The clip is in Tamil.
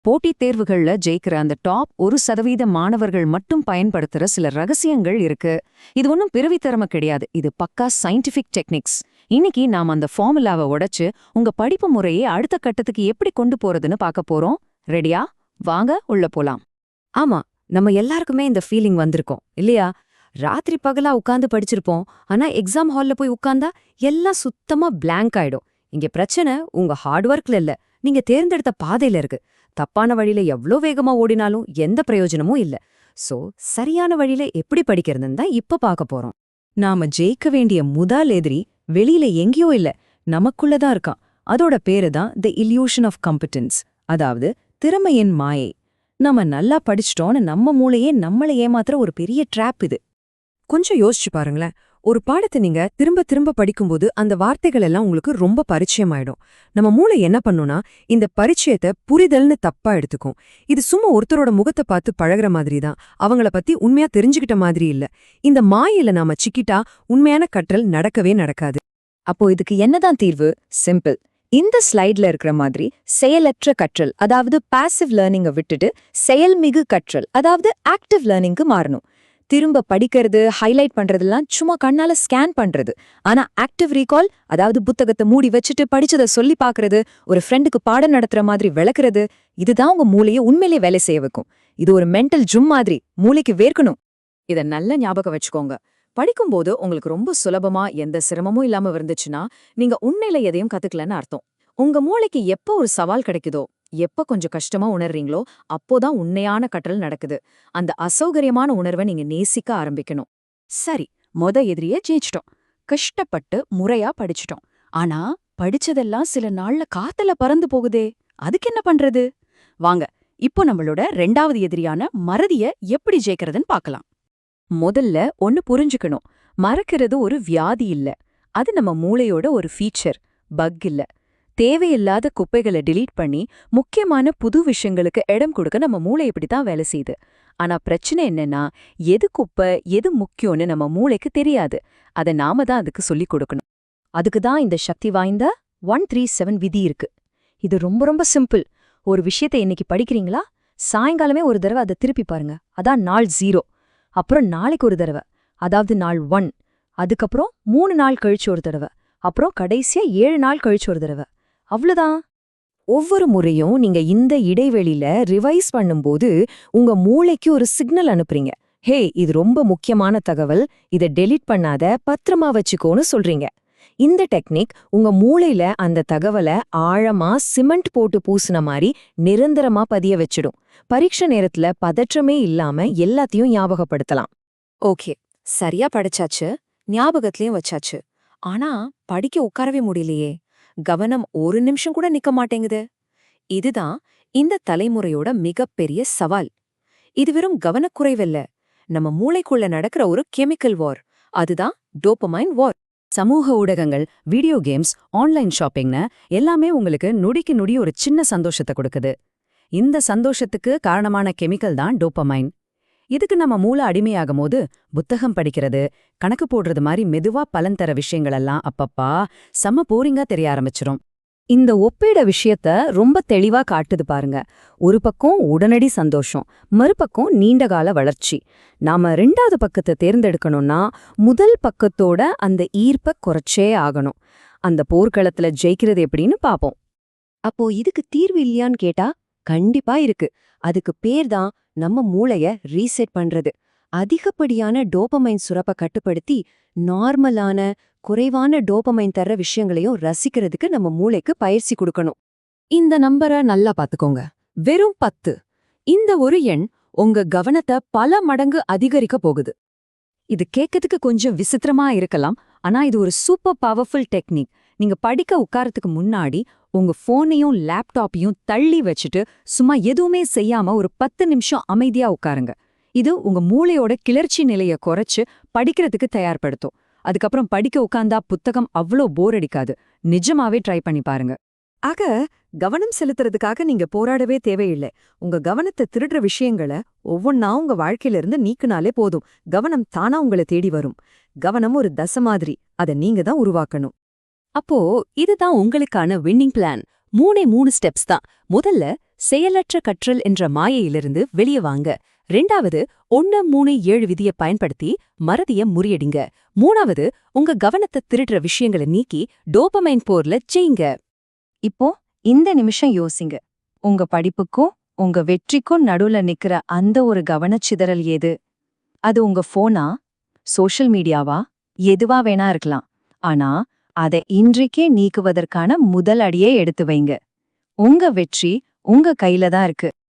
போட்டித் தேர்வுகள்ல ஜெயிக்கிற அந்த டாப் 1% மாணவர்கள் மட்டும் பயன்படுத்துற சில ரகசியங்கள் இருக்கு. இது ஒன்றும் பிறவித்திறமை கிடையாது, இது பக்கா சயின்டிஃபிக் டெக்னிக்ஸ். இன்னைக்கு நாம அந்த ஃபார்முலாவை உடைச்சு உங்க படிப்பு முறையை அடுத்த கட்டத்துக்கு எப்படி கொண்டு போறதுன்னு பார்க்க போறோம். ரெடியா? வாங்க உள்ள போலாம். ஆமா, நம்ம எல்லாருக்குமே இந்த ஃபீலிங் வந்திருக்கோம் இல்லையா? ராத்திரி பகலா உட்கார்ந்து படிச்சிருப்போம், ஆனா எக்ஸாம் ஹால்ல போய் உட்கார்ந்தா எல்லாம் சுத்தமா பிளாங்க் ஆயிடும். இங்க பிரச்சனை உங்க ஹார்ட் ஒர்க்ல இல்ல, நீங்க தேர்ந்தெடுத்த பாதையில இருக்கு. தப்பான வழியில எவ்ளோ வேகமா ஓடினாலும் எந்த பிரயோஜனமும் இல்ல. சோ சரியான வழியில எப்படி படிக்கிறதுன்னு தான் இப்ப பார்க்க போறோம். நாம ஜெயிக்க வேண்டிய முதல் எதிரி வெளியில எங்கேயோ இல்ல, நமக்குள்ளதான் இருக்கான். அதோட பேரு தான் தி இல்யூஷன் ஆஃப் காம்பிடன்ஸ், அதாவது திறமையின் மாயை. நம்ம நல்லா படிச்சிட்டோன்னு நம்ம மூளையே நம்மளை ஏமாத்துற ஒரு பெரிய ட்ராப் இது. கொஞ்சம் யோசிச்சு பாருங்களேன். ஒரு பாடத்தை நீங்க திரும்ப திரும்ப படிக்கும்போது அந்த வார்த்தைகள் எல்லாம் உங்களுக்கு ரொம்ப பரிச்சயமாயிடும். நம்ம மூளை என்ன பண்ணும்னா, இந்த பரிச்சயத்தை புரிதல்னு தப்பா எடுத்துக்கும். இது சும்மா ஒருத்தரோட முகத்தை பார்த்து பழகுற மாதிரி தான், அவங்கள பத்தி உண்மையா தெரிஞ்சுக்கிட்ட மாதிரி இல்ல. இந்த மாயில நாம சிக்கிட்டா உண்மையான கற்றல் நடக்கவே நடக்காது. அப்போ இதுக்கு என்னதான் தீர்வு? சிம்பிள். இந்த ஸ்லைட்ல இருக்கிற மாதிரி செயலற்ற கற்றல், அதாவது பாசிவ் லேர்னிங்கை விட்டுட்டு செயல்மிகு கற்றல், அதாவது ஆக்டிவ் லேர்னிங்க்கு மாறணும். திரும்ப படிக்கிறது, ஹைலைட் பண்றதெல்லாம் சும்மா கண்ணால ஸ்கேன் பண்றது. ஆனா ஆக்டிவ் ரீகால், அதாவது புத்தகத்தை மூடி வச்சுட்டு படிச்சதை சொல்லி பாக்குறது, ஒரு ஃப்ரெண்டுக்கு பாடம் நடத்துற மாதிரி விளக்குறது, இதுதான் உங்க மூளையை உண்மையிலே வேலை செய்ய வைக்கும். இது ஒரு மென்டல் ஜிம் மாதிரி, மூளைக்கு வேர்க்கணும். இத நல்ல ஞாபகம் வச்சுக்கோங்க. படிக்கும்போது உங்களுக்கு ரொம்ப சுலபமா எந்த சிரமமும் இல்லாம இருந்துச்சுன்னா நீங்க உண்மையில எதையும் கத்துக்கலன்னு அர்த்தம். உங்க மூளைக்கு எப்ப ஒரு சவால் கிடைக்குதோ, எப்ப கொஞ்சம் கஷ்டமா உணர்றீங்களோ அப்போதான் உண்மையான கற்றல் நடக்குது. அந்த அசௌகரியமான உணர்வை நீங்க நேசிக்க ஆரம்பிக்கணும். சரி, எதிரியே ஜெயிச்சிட்டோம். கஷ்டப்பட்டு முறையா படிச்சிட்டோம். ஆனா படிச்சதெல்லாம் சில நாள்ல காத்துல பறந்து போகுதே, அதுக்கு என்ன பண்றது? வாங்க, இப்போ நம்மளோட 2வது எதிரியான மறதிய எப்படி ஜெயிக்கிறதுன்னு பார்க்கலாம். முதல்ல ஒன்னு புரிஞ்சுக்கணும். மறக்கிறது ஒரு வியாதி இல்ல, அது நம்ம மூளையோட ஒரு ஃபீச்சர், பக் இல்ல. தேவையில்லாத குப்பைகளை டிலீட் பண்ணி முக்கியமான புது விஷயங்களுக்கு இடம் கொடுக்க நம்ம மூளை இப்படித்தான் வேலை செய்யுது. ஆனா பிரச்சனை என்னன்னா, எது குப்பை எது முக்கியம்னு நம்ம மூளைக்கு தெரியாது. அதை நாம தான் அதுக்கு சொல்லிக் கொடுக்கணும். அதுக்கு தான் இந்த சக்தி வாய்ந்த 137 விதி இருக்கு. இது ரொம்ப ரொம்ப சிம்பிள். ஒரு விஷயத்தை இன்னைக்கு படிக்கிறீங்களா, சாயங்காலமே ஒரு தடவை அதை திருப்பி பாருங்க. அதான் நாள் 0. அப்புறம் நாளைக்கு ஒரு தடவை, அதாவது நாள் 1. அதுக்கப்புறம் 3 நாள் கழிச்சு ஒரு தடவை, அப்புறம் கடைசியா 7 நாள் கழிச்சு ஒரு தடவை. அவ்வளவுதான். ஒவ்வொரு முறையும் நீங்க இந்த இடைவெளியில ரிவைஸ் பண்ணும்போது உங்க மூளைக்கு ஒரு சிக்னல் அனுப்புறீங்க. ஹே, இது ரொம்ப முக்கியமான தகவல், இதை டெலீட் பண்ணாத, பத்திரமா வச்சுக்கோன்னு சொல்றீங்க. இந்த டெக்னிக் உங்க மூளையில அந்த தகவலை ஆழமா சிமெண்ட் போட்டு பூசின மாதிரி நிரந்தரமா பதிய வச்சிடும். பரீட்சை நேரத்துல பதற்றமே இல்லாம எல்லாத்தையும் ஞாபகப்படுத்தலாம். ஓகே, சரியா படிச்சாச்சு, ஞாபகத்திலயும் வச்சாச்சு. ஆனா படிக்க உட்காரவே முடியலையே, கவனம் ஒரு நிமிஷம் கூட நிக்க மாட்டேங்குது. இதுதான் இந்த தலைமுறையோட மிகப்பெரிய சவால். இது வெறும் கவனக்குறைவில்ல, நம்ம மூளைக்குள்ள நடக்கிற ஒரு கெமிக்கல் வார். அதுதான் டோபமைன் வார். சமூக ஊடகங்கள், வீடியோ கேம்ஸ், ஆன்லைன் ஷாப்பிங்னு எல்லாமே உங்களுக்கு நொடிக்கு நொடி ஒரு சின்ன சந்தோஷத்தை கொடுக்குது. இந்த சந்தோஷத்துக்கு காரணமான கெமிக்கல் தான் டோபமைன். இதுக்கு நம்ம மூளை அடிமையாகும் போது புத்தகம் படிக்கிறது, கணக்கு போடுறது மாதிரி மெதுவா பலன் தர விஷயங்களெல்லாம் அப்பப்பா செம்ம போரிங்கா தெரிய ஆரம்பிச்சிரும். இந்த ஒப்பீட விஷயத்த ரொம்ப தெளிவா காட்டுது பாருங்க. ஒரு பக்கம் உடனடி சந்தோஷம், மறுபக்கம் நீண்டகால வளர்ச்சி. நாம 2வது பக்கத்தை தேர்ந்தெடுக்கணும்னா முதல் பக்கத்தோட அந்த ஈர்ப்பை குறைச்சே ஆகணும். அந்த போர்க்களத்துல ஜெயிக்கிறது எப்படின்னு பாப்போம். அப்போ இதுக்கு தீர்வு இல்லையான்னு கேட்டா கண்டிப்பா இருக்கு. அதுக்கு பேர் தான் நம்ம மூளைய ரீசெட் பண்றது. அதிகப்படியான டோபமைன் சுரப்பை கட்டுப்படுத்தி நார்மலான குறைவான டோபமைன் தர்ற விஷயங்களையும் ரசிக்கிறதுக்கு நம்ம மூளைக்கு பயிற்சி கொடுக்கணும். இந்த நம்பரை நல்லா பாத்துக்கோங்க, வெறும் 10. இந்த ஒரு எண் உங்க கவனத்தை பல மடங்கு அதிகரிக்க போகுது. இது கேட்கறதுக்கு கொஞ்சம் விசித்திரமா இருக்கலாம், ஆனா இது ஒரு சூப்பர் பவர்ஃபுல் டெக்னிக். நீங்க படிக்க உட்காரத்துக்கு முன்னாடி உங்க போனையும் லேப்டாப்பையும் தள்ளி வச்சுட்டு சும்மா எதுவுமே செய்யாம ஒரு 10 நிமிஷம் அமைதியா உட்காருங்க. இது உங்க மூளையோட கிளர்ச்சி நிலைய குறைச்சு படிக்கிறதுக்கு தயார்படுத்தும். அதுக்கப்புறம் படிக்க உட்கார்ந்தா புத்தகம் அவ்வளோ போர் அடிக்காது. நிஜமாவே ட்ரை பண்ணி பாருங்க. ஆக கவனம் செலுத்துறதுக்காக நீங்க போராடவே தேவையில்லை. உங்க கவனத்தை திருடுற விஷயங்களை ஒவ்வொன்னா உங்க வாழ்க்கையில இருந்து நீக்குனாலே போதும். கவனம் தானா உங்களை தேடி வரும். கவனம் ஒரு தசை மாதிரி, அதை நீங்க தான் உருவாக்கணும். அப்போ இதுதான் உங்களுக்கான வின்னிங் பிளான். 3 ஸ்டெப்ஸ் தான். முதல்ல செயலற்ற கற்றல் என்ற மாயையிலிருந்து வெளியே வாங்க. 2வது 1-3-7 விதியை பயன்படுத்தி மறதிய முறியடிங்க. 3வது உங்க கவனத்தை திருடுற விஷயங்களை நீக்கி டோபமைன் போர்ல செய்யுங்க. இப்போ இந்த நிமிஷம் யோசிங்க. உங்க படிப்புக்கும் உங்க வெற்றிக்கும் நடுவுல நிக்கிற அந்த ஒரு கவனச்சிதறல் ஏது? அது உங்க போனா, சோஷியல் மீடியாவா, எதுவா வேணா இருக்கலாம். ஆனா அதை இன்றைக்கே நீக்குவதற்கான முதல் அடியை எடுத்து வைங்க. உங்க வெற்றி உங்க கையில தான் இருக்கு.